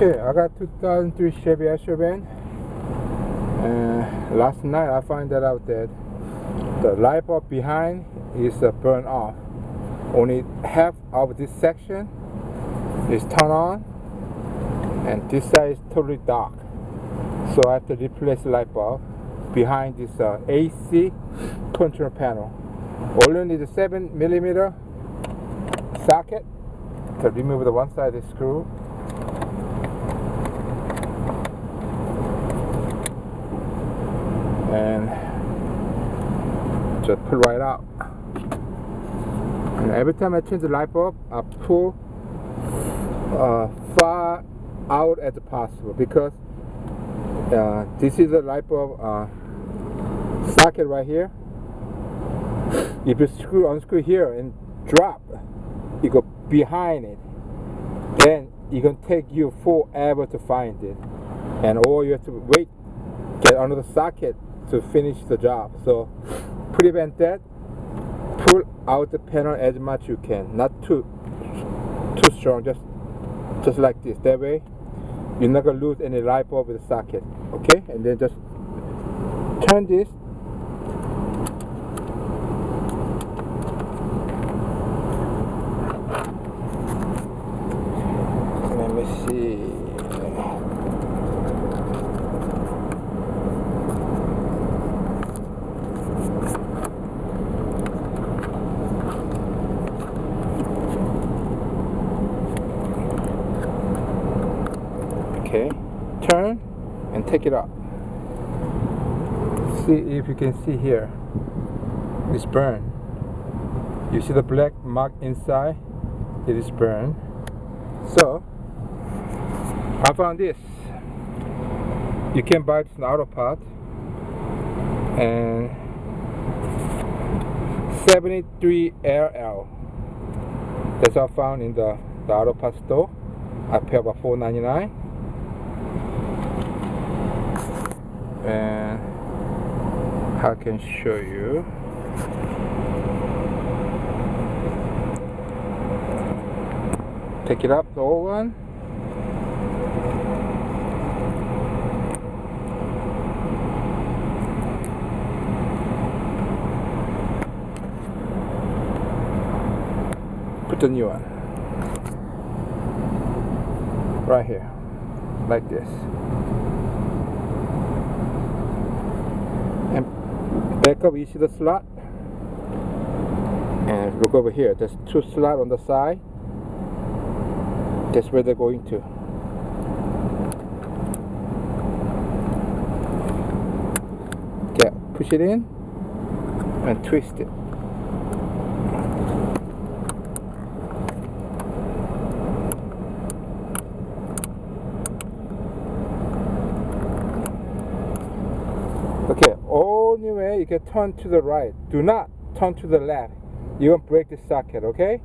Okay, I got 2003 Chevy astro van, and last night I found that out that the light bulb behind is burned off. Only half of this section is turned on, and this side is totally dark. So I have to replace the light bulb behind this AC control panel. Only need a 7mm socket to remove the one side of the screw. And just pull right out. And every time I change the light bulb, I pull far out as possible, because this is the light bulb socket right here. If you unscrew here and drop, you go behind it, then it can take you forever to find it, and or you have to wait, get another socket to finish the job. So prevent that, pull out the panel as much you can, not too strong, just like this. That way you're not gonna lose any light bulb with the socket. Okay, and then just turn this. Let me see. Okay, turn and take it up. See if you can see here. It's burned. You see the black mark inside? It is burned. So I found this. You can buy this in auto part, and 73LL. That's all found in the auto part store. I pay about $4.99. And I can show you. Take it up, the old one. Put the new one right here, like this. And back up, you see the slot? And look over here, there's two slots on the side. That's where they're going to. Okay, push it in and twist it. Okay, only way you can turn to the right. Do not turn to the left. You're gonna break the socket, okay?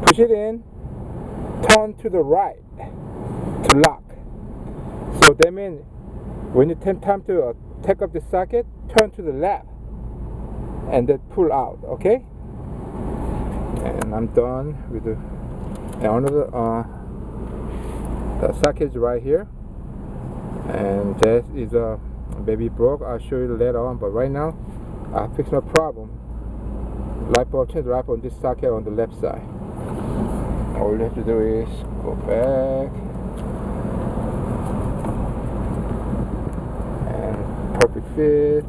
Push it in, turn to the right to lock. So that means when you take time to take up the socket, turn to the left and then pull out, okay? And I'm done with the socket is right here, and that is a baby broke. I'll show you later on, but right now I fixed my problem. Light bulb, change the light bulb on this socket on the left side. All you have to do is go back, and perfect fit.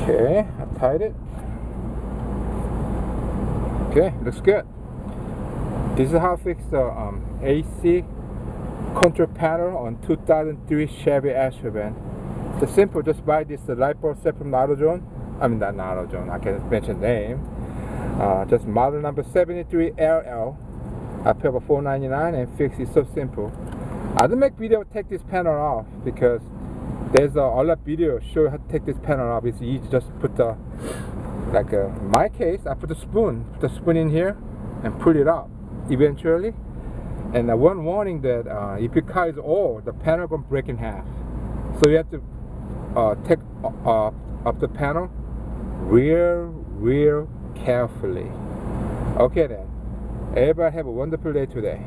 Okay, I tied it. Okay, looks good. This is how I fix the AC control panel on 2003 Chevy Astro van. It's simple, just buy this light bulb set from AutoZone. I mean, not AutoZone, I can't mention name. Just model number 73LL. I pay about $4.99 and fix it. So simple. I didn't make video take this panel off because there's a lot of video show you how to take this panel off. It's easy, just put the, like in my case, I put the spoon in here and pull it up eventually. And one warning that if your car is old, the panel gonna break in half. So you have to take up the panel real carefully. Okay then. Everybody have a wonderful day today.